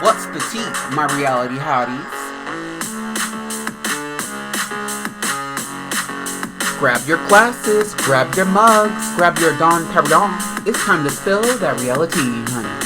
What's the tea, my reality hotties? Grab your glasses, grab your mugs, grab your Don Perignon. It's time to spill that Reali-Tea, honey.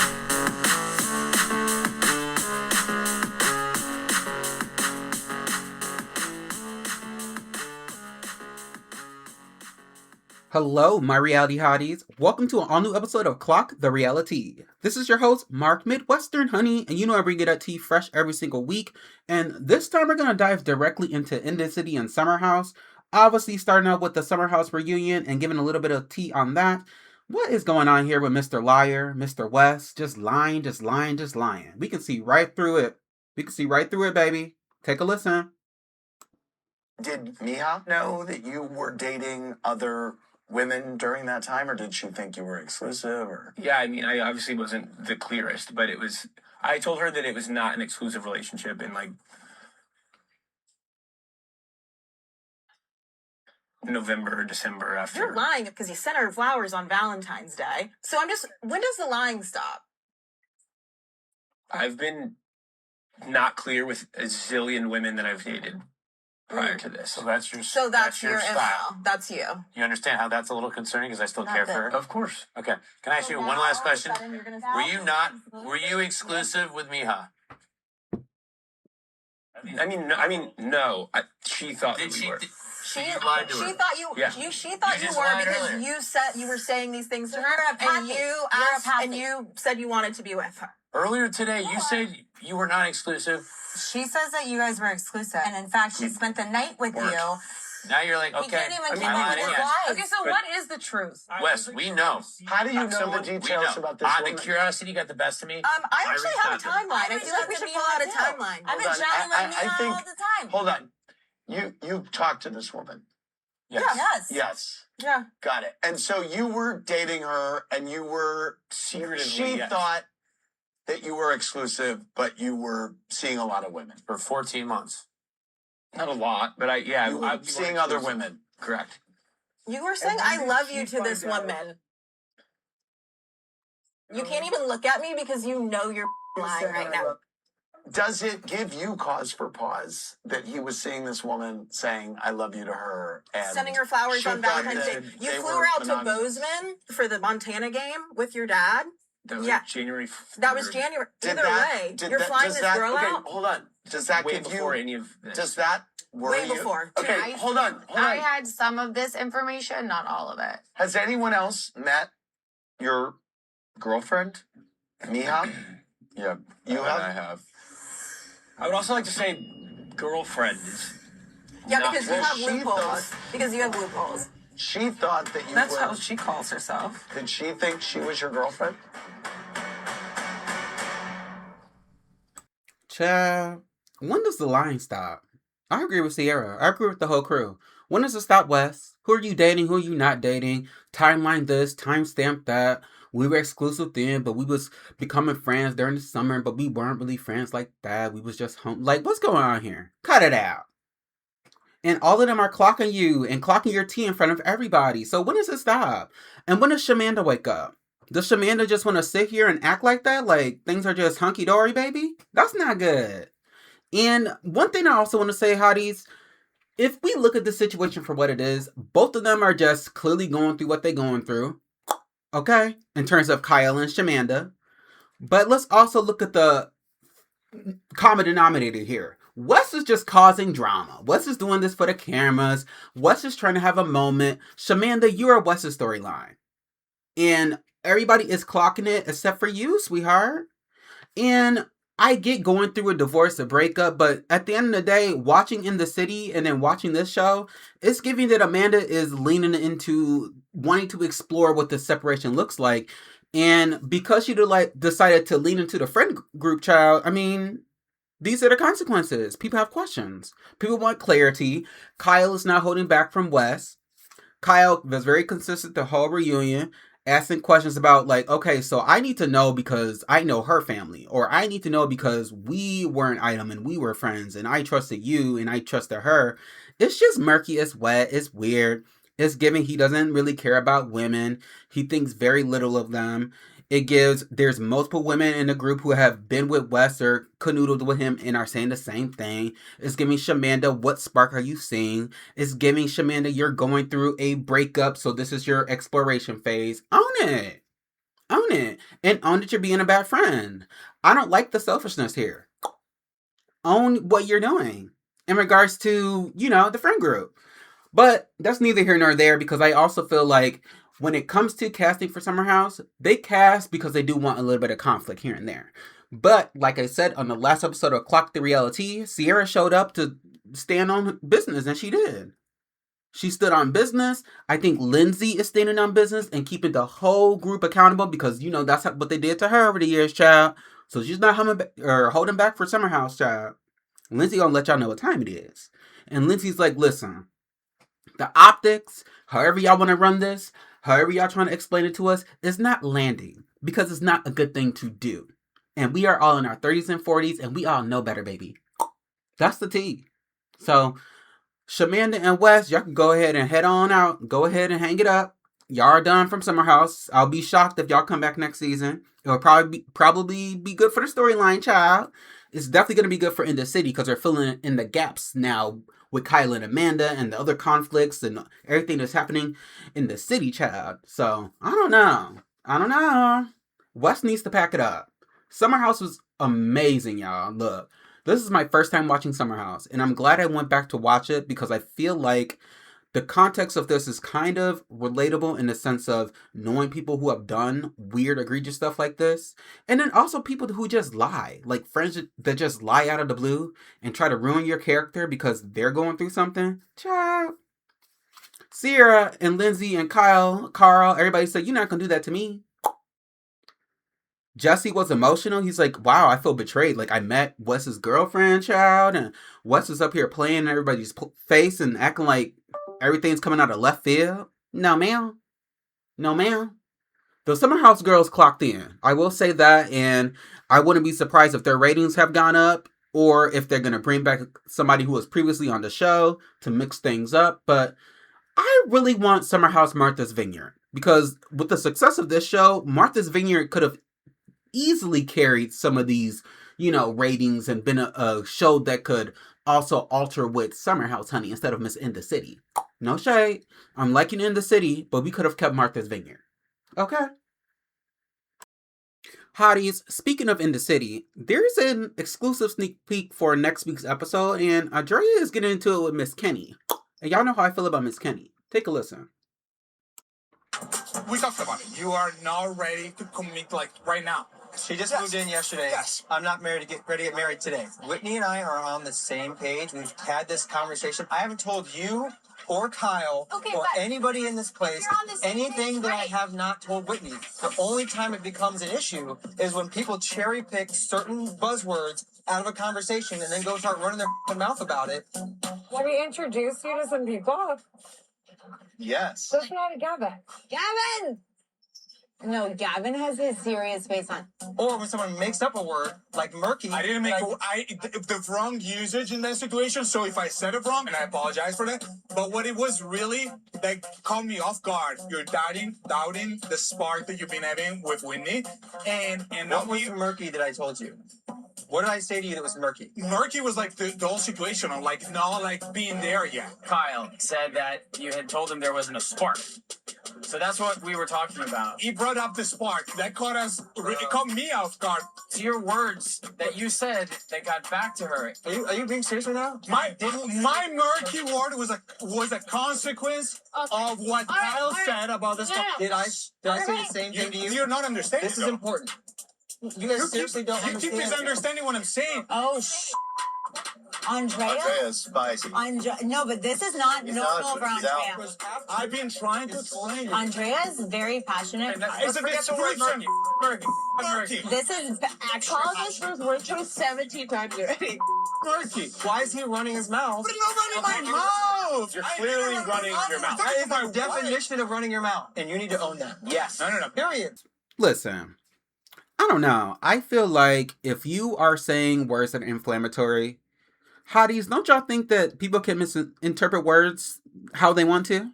Hello, my reality hotties. Welcome to an all-new episode of Clock the Reali-Tea. This is your host, Mark Midwestern-Honey, and you know I bring you that tea fresh every single week. And this time we're going to dive directly into Indicity and Summer House. Obviously, starting out with the Summer House reunion and giving a little bit of tea on that. What is going on here with Mr. Liar, Mr. West? Just lying. We can see right through it. Baby. Take a listen. Did Miha know that you were dating other women during that time, or did she think you were exclusive? Or yeah, I mean, I obviously wasn't the clearest, but it was. I told her that it was not an exclusive relationship, and like November or December after. You're lying because you sent her flowers on Valentine's Day. So when does the lying stop? I've been not clear with a zillion women that I've dated prior to this. So that's your your style. MO. That's you. You understand how that's a little concerning because I still care for her? Of course. Okay. Can I ask you one last question? Were you exclusive with Miha? I mean, no. She thought that we were. She lied to her. She thought you. Yeah. She thought You you just were lied because earlier. you were saying these things to You're her, and apathic. you You're asked, apathic. and you said you wanted to be with her. Earlier today, you said you were not exclusive. She says that you guys were exclusive, and in fact, she spent the night with Weren't. you. Now you're like, okay. He can't even I'm keep lying up with his again. lies. Okay, so But- what is the truth? Wes, we know. How do you know Someone- the we details know. about this The woman? curiosity got the best of me. I actually reached have a out to them. timeline. I feel like we should pull out a timeline. I've been Hold on. chatting with I Miha think- all the time. Hold on. You talked to this woman. Yes. Yes. Yeah. Got it. And so you were dating her and you were Secretively, she yes. thought that you were exclusive, but you were seeing a lot of women. For 14 months. Not a lot, but You were I seeing other women. Correct. You were saying And when I did love she you to this find out? woman. You can't even look at me because you know you're lying right now. Does it give you cause for pause that he was seeing this woman saying "I love you" to her and Sending her flowers she on thought Valentine's Day. that You they flew were her out to monogamous? Bozeman for the Montana game with your dad. That was Yeah. like January. That was 3rd. January. Did Either that- way, did you're that- flying does this that- girl okay, out hold on. Does that Way give before you? any of this. Does that worry way you? before. Okay, hold on. I had some of this information, not all of it. Has anyone else met your girlfriend, Miha? Yeah, you have. I have. I would also like to say, girlfriend is. Yeah, not- because you Well, have she loopholes. thought- Because you have loopholes. She thought that you That's were. how she calls herself. Did she think she was your girlfriend? Child, when does the lying stop? I agree with Ciara. I agree with the whole crew. When does it stop, Wes? Who are you dating? Who are you not dating? Timeline this, timestamp that. We were exclusive then, but we was becoming friends during the summer, but we weren't really friends like that. We was just home. Like, what's going on here? Cut it out. And all of them are clocking you and clocking your tea in front of everybody. So when does it stop? And when does Shamanda wake up? Does Shamanda just want to sit here and act like that? Like things are just hunky-dory, baby? That's not good. And one thing I also want to say, hotties, if we look at the situation for what it is, both of them are just clearly going through what they're going through. Okay? In terms of Kyle and Shamanda. But let's also look at the common denominator here. Wes is just causing drama. Wes is doing this for the cameras. Wes is trying to have a moment. Shamanda, you are Wes's storyline. And everybody is clocking it except for you, sweetheart. And I get going through a divorce, a breakup, but at the end of the day, watching In the City and then watching this show, it's giving that Amanda is leaning into wanting to explore what the separation looks like. And because she decided to lean into the friend group, child, I mean, these are the consequences. People have questions. People want clarity. Kyle is not holding back from Wes. Kyle was very consistent the whole reunion, asking questions about like, okay, so I need to know because I know her family, or I need to know because we were an item and we were friends and I trusted you and I trusted her. It's just murky, it's wet, it's weird. It's giving he doesn't really care about women. He thinks very little of them. It gives, there's multiple women in the group who have been with Wes or canoodled with him and are saying the same thing. It's giving Shamanda, what spark are you seeing? It's giving Shamanda, you're going through a breakup, so this is your exploration phase. Own it. Own it. And own that you're being a bad friend. I don't like the selfishness here. Own what you're doing in regards to, the friend group. But that's neither here nor there, because I also feel like when it comes to casting for Summer House, they cast because they do want a little bit of conflict here and there. But like I said on the last episode of Clock the Reali-Tea, Ciara showed up to stand on business, and she did. She stood on business. I think Lindsay is standing on business and keeping the whole group accountable, because that's what they did to her over the years, child. So she's not holding back for Summer House, child. Lindsay gonna let y'all know what time it is. And Lindsay's like, listen, the optics, however y'all want to run this, however y'all trying to explain it to us, is not landing, because it's not a good thing to do. And we are all in our 30s and 40s, and we all know better, baby. That's the tea. So, Shamanda and Wes, y'all can go ahead and head on out. Go ahead and hang it up. Y'all are done from Summer House. I'll be shocked if y'all come back next season. It'll probably be good for the storyline, child. It's definitely going to be good for In the City, because they're filling in the gaps now with Kyle and Amanda and the other conflicts and everything that's happening in the city, child. So, I don't know. Wes needs to pack it up. Summer House was amazing, y'all. Look, this is my first time watching Summer House, and I'm glad I went back to watch it, because I feel like the context of this is kind of relatable in the sense of knowing people who have done weird, egregious stuff like this. And then also people who just lie. Like friends that just lie out of the blue and try to ruin your character because they're going through something. Child. Ciara and Lindsay and Carl, everybody said, you're not going to do that to me. Jesse was emotional. He's like, wow, I feel betrayed. Like, I met Wes's girlfriend, child, and Wes is up here playing in everybody's face and acting like everything's coming out of left field. No, ma'am. The Summer House girls clocked in. I will say that, and I wouldn't be surprised if their ratings have gone up, or if they're going to bring back somebody who was previously on the show to mix things up. But I really want Summer House Martha's Vineyard, because with the success of this show, Martha's Vineyard could have easily carried some of these, ratings and been a show that could also alter with Summer House, honey, instead of Miss In the City. No shade. I'm liking In the City, but we could have kept Martha's Vineyard. Okay. Hotties, speaking of In the City, there's an exclusive sneak peek for next week's episode, and Andrea is getting into it with Miss Kenny. And y'all know how I feel about Miss Kenny. Take a listen. We talked about it. You are not ready to commit right now. She just moved in yesterday. Yes. I'm not ready to get married today. Whitney and I are on the same page. We've had this conversation. I haven't told you or Kyle or anybody in this place anything that I have not told Whitney. The only time it becomes an issue is when people cherry pick certain buzzwords out of a conversation and then go start running their mouth about it. Let me introduce you to some people. Yes. This one, Gavin. Gavin! No, Gavin has his serious face on. Or when someone makes up a word like murky. I didn't make the wrong usage in that situation, so if I said it wrong, and I apologize for that, but what it was really that caught me off guard, you're doubting the spark that you've been having with Whitney, and what was murky that I told you? What did I say to you that was murky? Murky was like the whole situation on not being there yet. Kyle said that you had told him there wasn't a spark. So that's what we were talking about. He brought up the spark. That caught me off guard. It's your words that you said that got back to her. Are you being serious right now? My murky word was a consequence of what Kyle said about the spark. Did I say the same thing to you? You're not understanding. This is important. You guys seriously don't understand. You keep misunderstanding what I'm saying. Oh, Andrea? Andrea's spicy. No, but this is not normal for Andrea. I've been trying to explain. Andrea is very passionate. It's a description. Murky. This is actual Call this was Rachel 17 times already. Murky. Why is he running his mouth? But I'm running my mouth. You're clearly running your mouth. That is the definition of running your mouth, and you need to own that. Yes. No. Period. Listen, I don't know. I feel like if you are saying words that are inflammatory, hotties, don't y'all think that people can misinterpret words how they want to?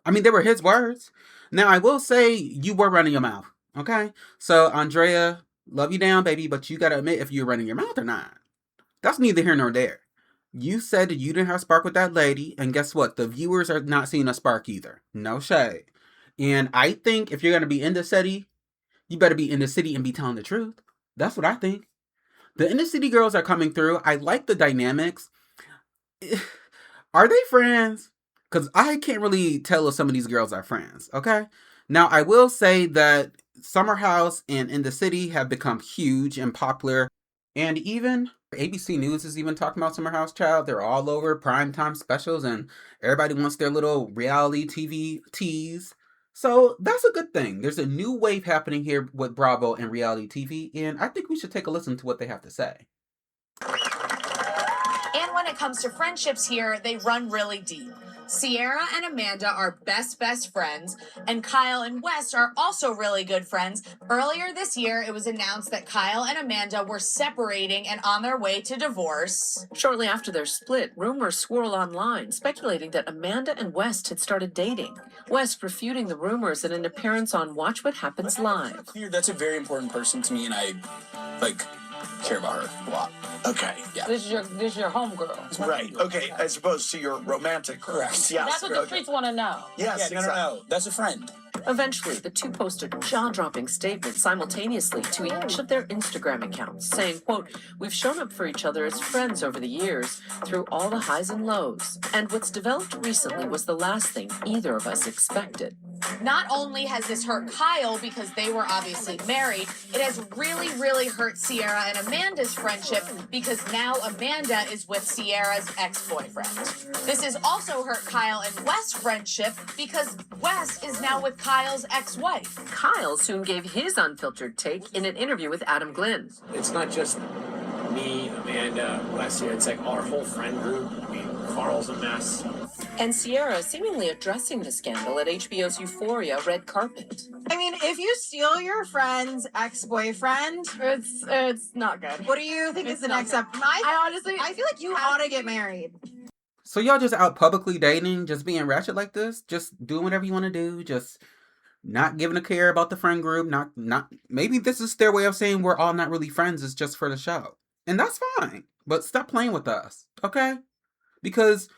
I mean, they were his words. Now, I will say you were running your mouth. Okay? So, Andrea, love you down, baby, but you gotta admit if you're running your mouth or not. That's neither here nor there. You said that you didn't have spark with that lady, and guess what? The viewers are not seeing a spark either. No shade. And I think if you're gonna be in the city, you better be in the city and be telling the truth. That's what I think. The inner city girls are coming through. I like the dynamics. Are they friends? Because I can't really tell if some of these girls are friends, okay? Now, I will say that Summer House and In the City have become huge and popular. And even ABC News is even talking about Summer House, child. They're all over primetime specials, and everybody wants their little reality TV tease. So that's a good thing. There's a new wave happening here with Bravo and reality TV, and I think we should take a listen to what they have to say. And when it comes to friendships here, they run really deep. Ciara and Amanda are best friends, and Kyle and Wes are also really good friends. Earlier this year, it was announced that Kyle and Amanda were separating and on their way to divorce. Shortly after their split, rumors swirl online, speculating that Amanda and West had started dating. West refuting the rumors in an appearance on Watch What Happens Live. That's a very important person to me, and I, care about her a lot. Okay. Yeah. This is your homegirl. Right. Okay. As opposed to your romantic. Correct. Yes. That's what the streets want to know. Yes. Yeah, no. That's a friend. Eventually, the two posted jaw-dropping statements simultaneously to each of their Instagram accounts, saying, quote, "We've shown up for each other as friends over the years, through all the highs and lows. And what's developed recently was the last thing either of us expected." Not only has this hurt Kyle because they were obviously married, it has really hurt Ciara and Amanda's friendship because now Amanda is with Ciara's ex-boyfriend. This has also hurt Kyle and Wes' friendship because Wes is now with Kyle's ex-wife. Kyle soon gave his unfiltered take in an interview with Adam Glynn. It's not just me, Amanda, Wes here. It's like our whole friend group. I mean, Carl's a mess. And Ciara seemingly addressing the scandal at HBO's Euphoria red carpet. I mean, if you steal your friend's ex-boyfriend, It's not good. what do you think is the next step? I feel like you ought to get married. So y'all just out publicly dating, just being ratchet like this, just doing whatever you want to do, just not giving a care about the friend group, not maybe this is their way of saying we're all not really friends, it's just for the show. And that's fine. But stop playing with us, okay? Because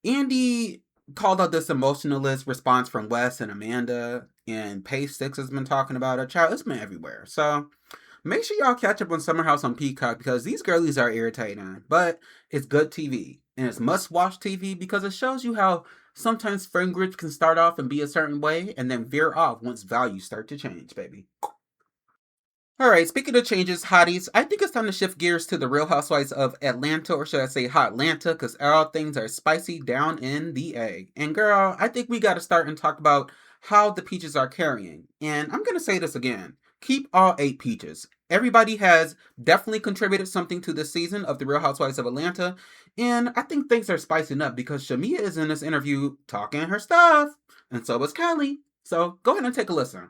Andy called out this emotionalist response from Wes and Amanda, and Page Six has been talking about it. Child, it's been everywhere. So make sure y'all catch up on Summer House on Peacock because these girlies are irritating. But it's good TV. And it's must-watch TV because it shows you how sometimes friend groups can start off and be a certain way and then veer off once values start to change, baby. Alright, speaking of changes, hotties, I think it's time to shift gears to the Real Housewives of Atlanta, or should I say Hotlanta, because all things are spicy down in the egg. And girl, I think we gotta start and talk about how the peaches are carrying. And I'm gonna say this again. Keep all 8 peaches. Everybody has definitely contributed something to this season of the Real Housewives of Atlanta. And I think things are spicing up because Shamia is in this interview talking her stuff. And so is Kelly. So go ahead and take a listen.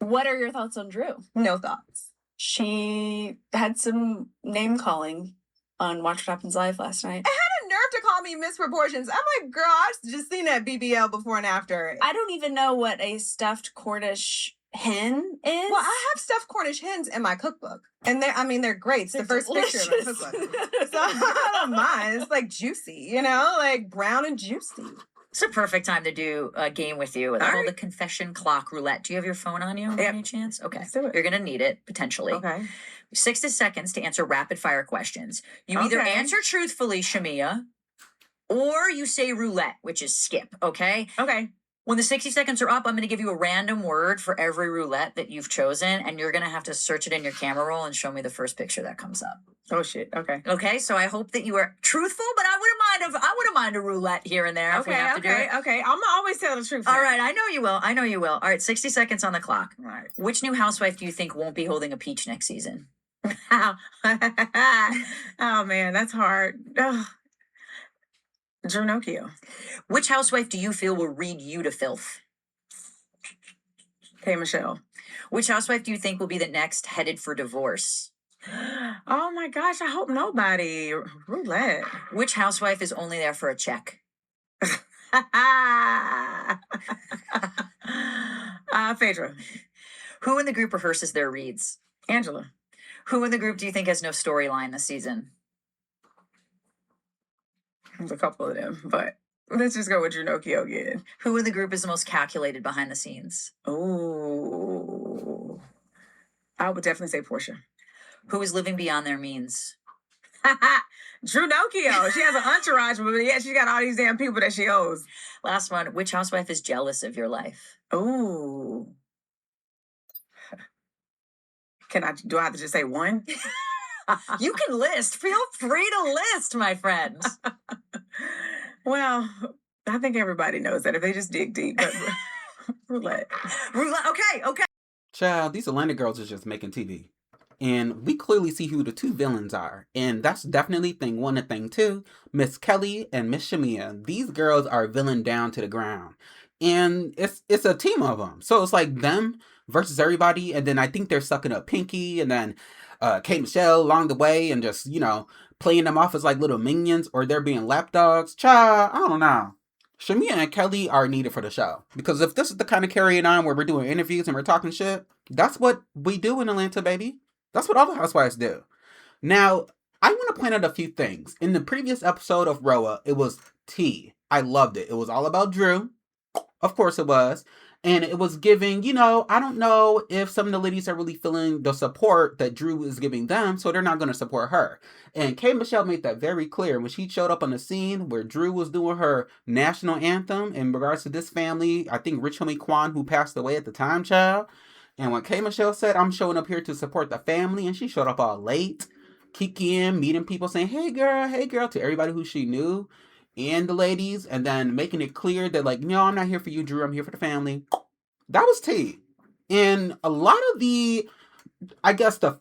What are your thoughts on Drew? No thoughts. She had some name calling on Watch What Happens Live last night. I had a nerve to call me misproportions. I'm like, girl, I've just seen that BBL before and after. I don't even know what a stuffed Cornish hen is. Well, I have stuffed Cornish hens in my cookbook. And they're great. It's the first picture of my cookbook. So I don't mind. It's like juicy, like brown and juicy. It's a perfect time to do a game with you. It's called the confession clock roulette. Do you have your phone on you by any chance? Okay. You're going to need it, potentially. Okay. 60 seconds to answer rapid fire questions. You either answer truthfully, Shamia, or you say roulette, which is skip, okay? Okay. When the 60 seconds are up, I'm going to give you a random word for every roulette that you've chosen, and you're going to have to search it in your camera roll and show me the first picture that comes up. Oh shit. Okay. Okay, so I hope that you are truthful, but I wouldn't mind a roulette here and there if we have to do it. Okay. I'm always tell the truth. All right, I know you will. All right, 60 seconds on the clock. All right. Which new housewife do you think won't be holding a peach next season? Oh man, that's hard. Ugh. Junokio. Which housewife do you feel will read you to filth? Hey, Michelle. Which housewife do you think will be the next headed for divorce? Oh my gosh, I hope nobody. Roulette. Which housewife is only there for a check? Phaedra. Who in the group rehearses their reads? Angela. Who in the group do you think has no storyline this season? There's a couple of them, but let's just go with Junokio again. Who in the group is the most calculated behind the scenes? Oh, I would definitely say Portia. Who is living beyond their means? Junokio. She has an entourage, but yeah, she got all these damn people that she owes. Last one. Which housewife is jealous of your life? Ooh. Do I have to just say one? You can list. Feel free to list, my friend. Well, I think everybody knows that if they just dig deep. But roulette. Okay. Child, these Atlanta girls are just making TV. And we clearly see who the two villains are. And that's definitely thing one and thing two. Miss Kelly and Miss Shamia. These girls are villain down to the ground. And it's a team of them. So it's like them versus everybody. And then I think they're sucking up Pinky and then Kate Michelle along the way and just, playing them off as like little minions or they're being lapdogs. Child, I don't know. Shamia and Kelly are needed for the show. Because if this is the kind of carrying on where we're doing interviews and we're talking shit, that's what we do in Atlanta, baby. That's what all the housewives do. Now, I want to point out a few things. In the previous episode of RHOA, it was tea. I loved it. It was all about Drew. Of course it was. And it was giving, I don't know if some of the ladies are really feeling the support that Drew is giving them, so they're not going to support her. And Kate Michelle made that very clear when she showed up on the scene where Drew was doing her national anthem in regards to this family. I think Rich Homie Quan, who passed away at the time, child. And when Kay Michelle said, I'm showing up here to support the family, and she showed up all late, kikiing, meeting people, saying, hey girl, to everybody who she knew, and the ladies, and then making it clear that, like, no, I'm not here for you, Drew, I'm here for the family. That was tea. And a lot of the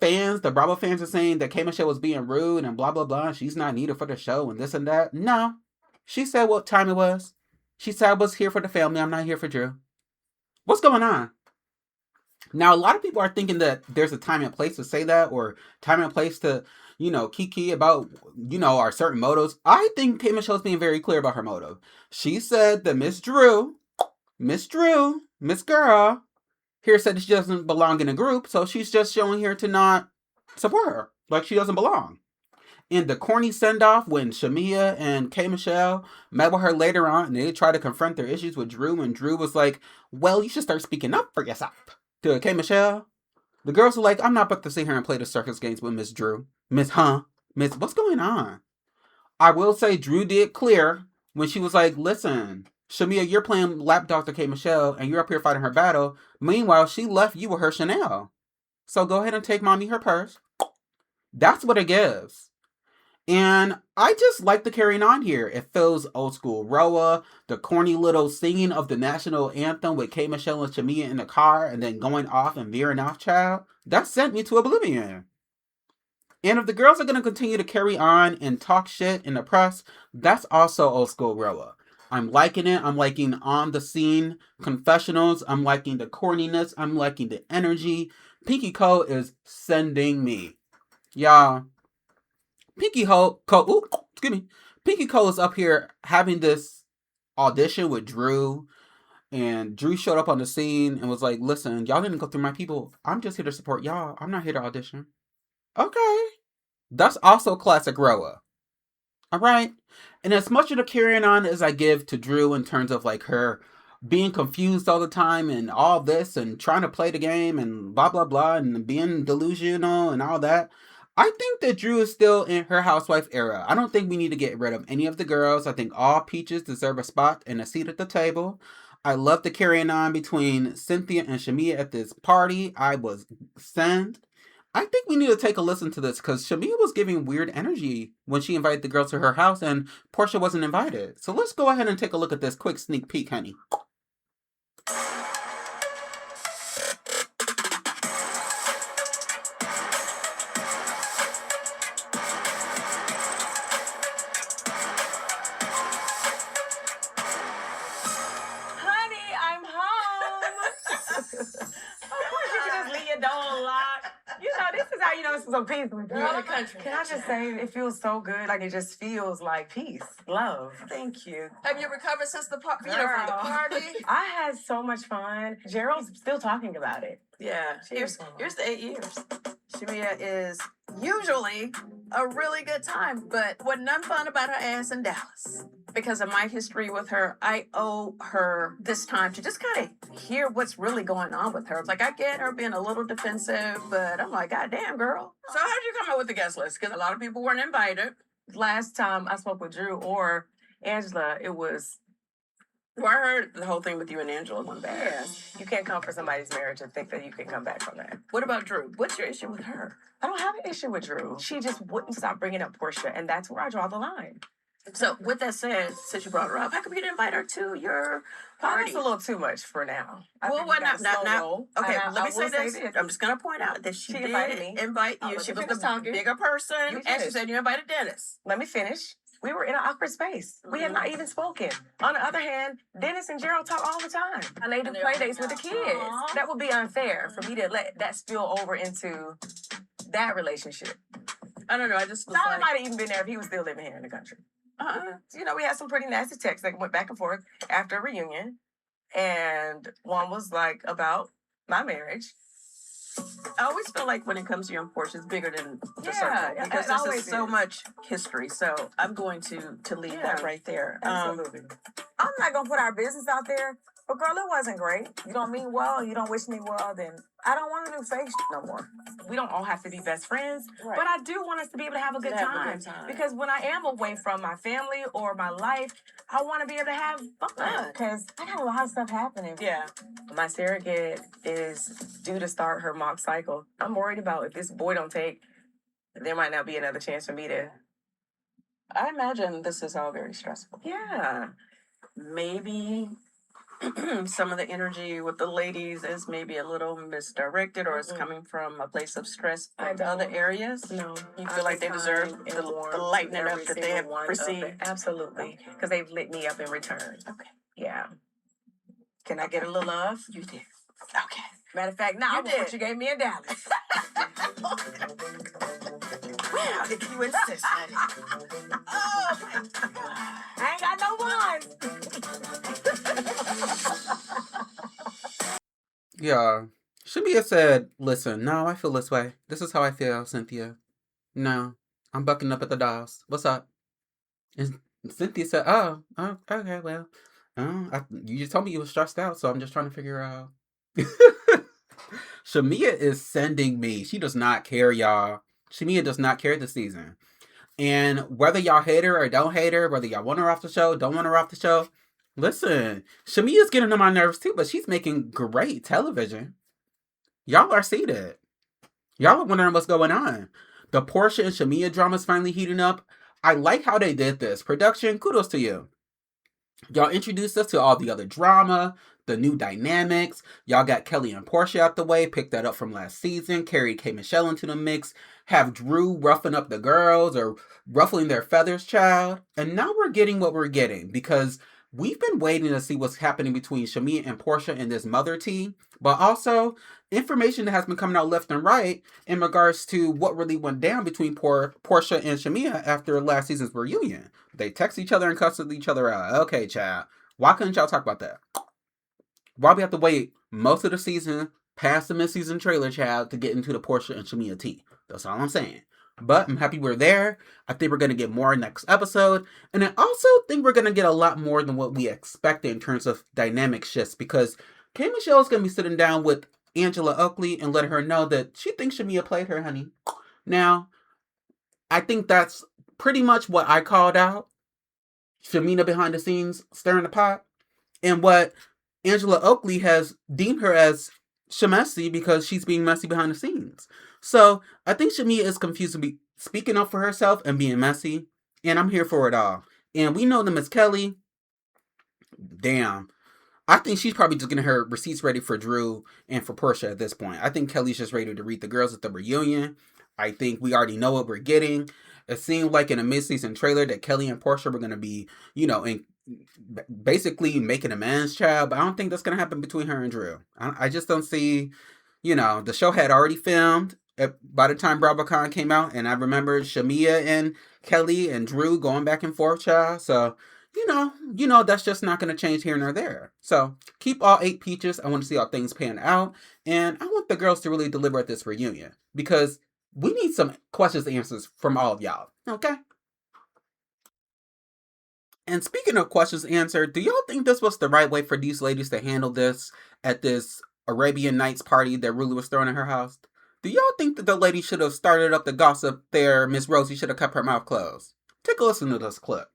fans, the Bravo fans are saying that Kay Michelle was being rude and blah, blah, blah, and she's not needed for the show and this and that. No. She said what time it was. She said I was here for the family, I'm not here for Drew. What's going on? Now, a lot of people are thinking that there's a time and place to say that or time and place to, kiki about, our certain motives. I think Kay Michelle's being very clear about her motive. She said that Miss Girl, here said that she doesn't belong in a group, so she's just showing here to not support her. Like she doesn't belong. In the corny send-off when Shamia and Kay Michelle met with her later on and they tried to confront their issues with Drew, and Drew was like, well, you should start speaking up for yourself. To Kay Michelle, the girls were like, I'm not about to sit here and play the circus games with Miss Drew. Miss, what's going on? I will say Drew did clear when she was like, listen, Shamia, you're playing lapdog to Kay Michelle and you're up here fighting her battle. Meanwhile, she left you with her Chanel. So go ahead and take mommy her purse. That's what it gives. And I just like the carrying on here. It feels old school RHOA, the corny little singing of the national anthem with Kay Michelle and Shamia in the car and then going off and veering off, child. That sent me to oblivion. And if the girls are going to continue to carry on and talk shit in the press, that's also old school RHOA. I'm liking it. I'm liking on the scene confessionals. I'm liking the corniness. I'm liking the energy. Pinky Cole is sending me. Y'all. Pinky Cole is up here having this audition with Drew, and Drew showed up on the scene and was like, listen, y'all didn't go through my people. I'm just here to support y'all. I'm not here to audition. Okay. That's also classic RHOA. All right. And as much of the carrying on as I give to Drew in terms of like her being confused all the time and all this and trying to play the game and blah, blah, blah, and being delusional and all that, I think that Drew is still in her housewife era. I don't think we need to get rid of any of the girls. I think all peaches deserve a spot and a seat at the table. I love the carrying on between Cynthia and Shamia at this party. I was sent. I think we need to take a listen to this because Shamia was giving weird energy when she invited the girls to her house and Portia wasn't invited. So let's go ahead and take a look at this quick sneak peek, honey. some peace with you. You're in the country. Can I just say, it feels so good. Like, it just feels like peace, love. Thank you. Have you recovered since the from the Girl. party? I had so much fun. Gerald's still talking about it. Yeah, here's the 8 years. Shamia is usually a really good time, but wasn't none fun about her ass in Dallas. Because of my history with her, I owe her this time to just kind of hear what's really going on with her. It's like, I get her being a little defensive, but I'm like, God damn, girl. So how did you come up with the guest list? Because a lot of people weren't invited. Last time I spoke with Drew or Angela, it was... Well, I heard the whole thing with you and Angela went bad. Yeah, you can't come for somebody's marriage and think that you can come back from that. What about Drew? What's your issue with her? I don't have an issue with Drew. She just wouldn't stop bringing up Portia, and that's where I draw the line. So, with that said, since you brought her up, how come you didn't invite her to your party? That's a little too much for now. Well, why not? Okay, let me say this. I'm just going to point out that she did invited me. invite you. She was the bigger person, and she said you invited Dennis. Let me finish. We were in an awkward space. We had not even spoken. On the other hand, Dennis and Gerald talk all the time. And they do play dates with the kids. Aww. That would be unfair for me to let that spill over into that relationship. I don't know. I just was Tyler like... might have even been there if he was still living here in the country. You know, we had some pretty nasty texts that went back and forth after a reunion. And one was like about my marriage. I always feel like when it comes to your Portia, it's bigger than the Yeah, circle because it there's always just so is. much history. So I'm going to leave that right there. Absolutely. I'm not gonna put our business out there, but girl, it wasn't great. You don't mean well, you don't wish me well, then I don't want to do fake no more. We don't all have to be best friends, but I do want us to be able to have a good time. Because when I am away from my family or my life, I want to be able to have fun. Because I got a lot of stuff happening. Yeah. My surrogate is due to start her mock cycle. I'm worried about if this boy don't take, there might not be another chance for me to. I imagine this is all very stressful. Yeah. Maybe some of the energy with the ladies is maybe a little misdirected or it's coming from a place of stress in other areas. No. You feel like they deserve the lightening up that they have received? Absolutely. Because they've lit me up in return. Okay. Yeah. Can I get a little love? You did. Okay. Matter of fact, now I want what you gave me in Dallas. Well, if you insist, honey. Oh, my God. I ain't got no one. Yeah. Shamia said, listen, no, I feel this way. This is how I feel, Cynthia. No, I'm bucking up at the dolls. What's up? And Cynthia said, oh, okay, well, you just told me you were stressed out, so I'm just trying to figure out. Shamia is sending me. She does not care, y'all. Shamia does not care this season. And whether y'all hate her or don't hate her, whether y'all want her off the show, don't want her off the show, listen, Shamia's getting on my nerves too, but she's making great television. Y'all are seated. Y'all are wondering what's going on. The Portia and Shamia drama's finally heating up. I like how they did this. Production, kudos to you. Y'all introduced us to all the other drama, the new dynamics. Y'all got Kelly and Portia out the way, picked that up from last season, carried K. Michelle into the mix, have Drew roughing up the girls or ruffling their feathers, child. And now we're getting what we're getting because we've been waiting to see what's happening between Shamia and Portia and this mother tea, but also information that has been coming out left and right in regards to what really went down between Portia and Shamia after last season's reunion. They text each other and cuss each other out. Okay, child. Why couldn't y'all talk about that? Why we have to wait most of the season past the mid-season trailer, child, to get into the Portia and Shamia tea? That's all I'm saying. But I'm happy we're there. I think we're going to get more next episode. And I also think we're going to get a lot more than what we expected in terms of dynamic shifts. Because K. Michelle is going to be sitting down with Angela Oakley and letting her know that she thinks Shamia played her, honey. Now, I think that's pretty much what I called out. Shamina behind the scenes stirring the pot. And what Angela Oakley has deemed her as Shamessi because she's being messy behind the scenes. So I think Shamia is confused to be speaking up for herself and being messy. And I'm here for it all. And we know that Miss Kelly, damn, I think she's probably just getting her receipts ready for Drew and for Portia at this point. I think Kelly's just ready to read the girls at the reunion. I think we already know what we're getting. It seemed like in a mid-season trailer that Kelly and Portia were going to be, basically making amends, child. But I don't think that's going to happen between her and Drew. I just don't see, the show had already filmed by the time BravoCon came out, and I remember Shamia and Kelly and Drew going back and forth, child. So, you know that's just not going to change here nor there. So, keep all 8 peaches. I want to see how things pan out. And I want the girls to really deliver at this reunion. Because we need some questions and answers from all of y'all. Okay? And speaking of questions answered, do y'all think this was the right way for these ladies to handle this at this Arabian Nights party that Ruli was throwing in her house? Do y'all think that the lady should have started up the gossip there? Miss Rosie should have kept her mouth closed. Take a listen to this clip.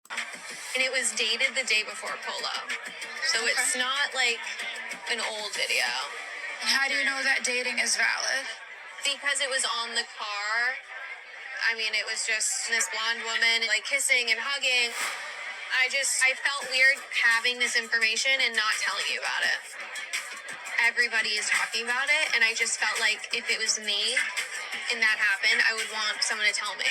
And it was dated the day before Polo. So it's not like an old video. How do you know that dating is valid? Because it was on the car. I mean, it was just this blonde woman, like, kissing and hugging. I felt weird having this information and not telling you about it. Everybody is talking about it, and I just felt like if it was me and that happened, I would want someone to tell me.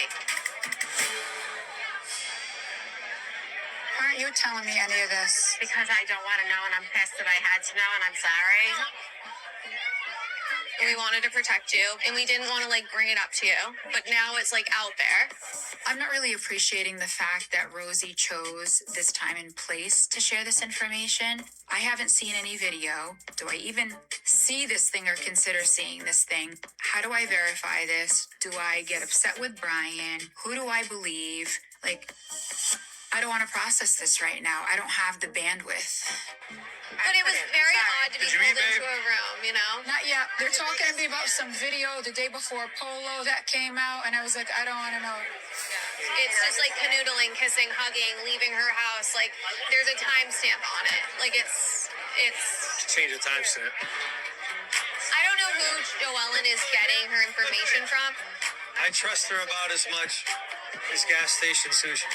Why aren't you telling me any of this? Because I don't want to know, and I'm pissed that I had to know, and I'm sorry. And we wanted to protect you, and we didn't want to, like, bring it up to you. But now it's, like, out there. I'm not really appreciating the fact that Rosie chose this time and place to share this information. I haven't seen any video. Do I even see this thing or consider seeing this thing? How do I verify this? Do I get upset with Brian? Who do I believe? Like, I don't want to process this right now. I don't have the bandwidth. But it was very odd to be pulled into a room, you know? Not yet. They're talking to me about some video the day before Polo that came out, and I was like, I don't want to know. It's just like canoodling, kissing, hugging, leaving her house. Like, there's a timestamp on it. Like, it's... Change the timestamp. I don't know who Joellen is getting her information from. I trust her about as much as gas station sushi.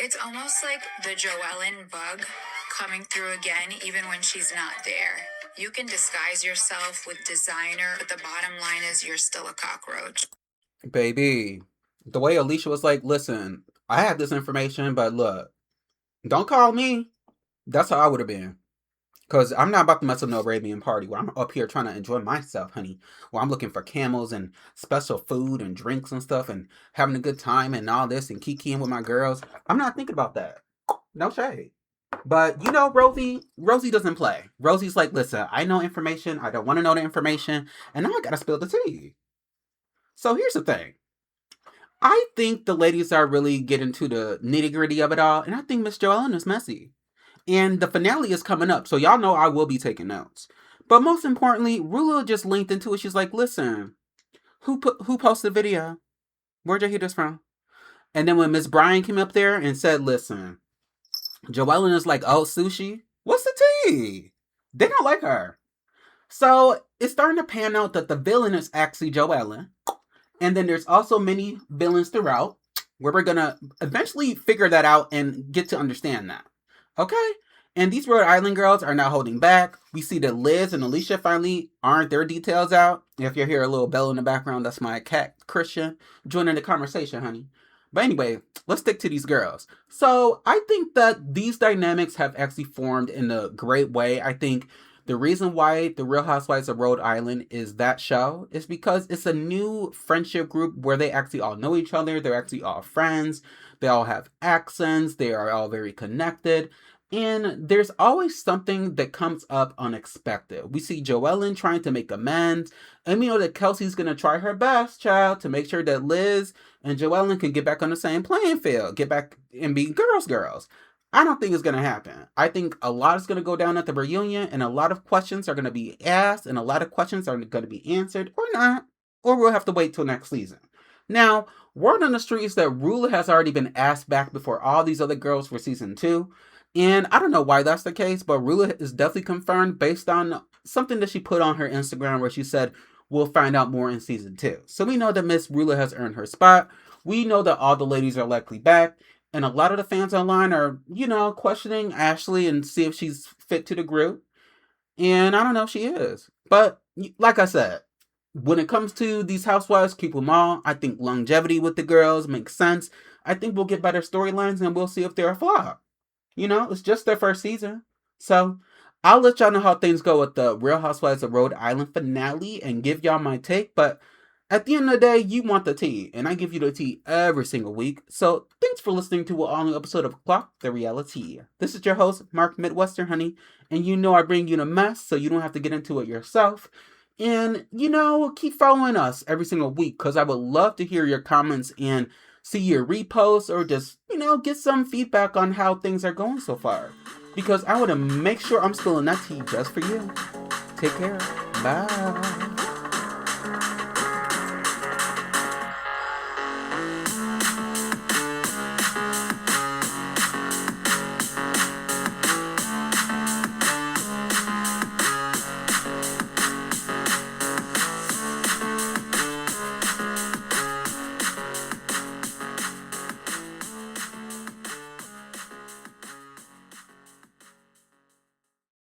It's almost like the Joellen bug coming through again, even when she's not there. You can disguise yourself with designer, but the bottom line is you're still a cockroach. Baby, the way Alicia was like, listen, I have this information, but look, don't call me. That's how I would have been. Because I'm not about to mess up no Arabian party where I'm up here trying to enjoy myself, honey. Where I'm looking for camels and special food and drinks and stuff and having a good time and all this and kikiing with my girls. I'm not thinking about that. No shade. But, you know, Rosie doesn't play. Rosie's like, listen, I know information. I don't want to know the information. And now I got to spill the tea. So here's the thing. I think the ladies are really getting to the nitty gritty of it all. And I think Miss Joellen is messy. And the finale is coming up. So y'all know I will be taking notes. But most importantly, Rula just linked into it. She's like, listen, who posted the video? Where'd you hear this from? And then when Miss Bryan came up there and said, listen, Joellen is like, oh, sushi? What's the tea? They don't like her. So it's starting to pan out that the villain is actually Joellen. And then there's also many villains throughout where we're going to eventually figure that out and get to understand that. Okay? And these Rhode Island girls are not holding back. We see that Liz and Alicia finally aren't their details out. If you hear a little bell in the background, that's my cat, Christian, joining the conversation, honey. But anyway, let's stick to these girls. So I think that these dynamics have actually formed in a great way. I think the reason why The Real Housewives of Rhode Island is that show is because it's a new friendship group where they actually all know each other. They're actually all friends. They all have accents. They are all very connected. And there's always something that comes up unexpected. We see Joellen trying to make amends. And we know that Kelsey's going to try her best, child, to make sure that Liz and Joellen can get back on the same playing field. Get back and be girls. I don't think it's going to happen. I think a lot is going to go down at the reunion. And a lot of questions are going to be asked. And a lot of questions are going to be answered or not. Or we'll have to wait till next season. Now, word on the street is that Rula has already been asked back before all these other girls for season 2. And I don't know why that's the case, but Rula is definitely confirmed based on something that she put on her Instagram where she said, we'll find out more in season 2. So we know that Miss Rula has earned her spot. We know that all the ladies are likely back. And a lot of the fans online are, questioning Ashley and see if she's fit to the group. And I don't know if she is. But like I said, when it comes to these housewives, keep them all. I think longevity with the girls makes sense. I think we'll get better storylines and we'll see if they're a flop. It's just their first season. So I'll let y'all know how things go with the Real Housewives of Rhode Island finale and give y'all my take, but at the end of the day, you want the tea, and I give you the tea every single week. So thanks for listening to an all-new episode of Clock the Reali-Tea. This is your host, Mark Midwestern-Honey, and you know I bring you the mess so you don't have to get into it yourself. And, keep following us every single week, because I would love to hear your comments and see your reposts, or just, get some feedback on how things are going so far. Because I want to make sure I'm spilling that tea just for you. Take care. Bye.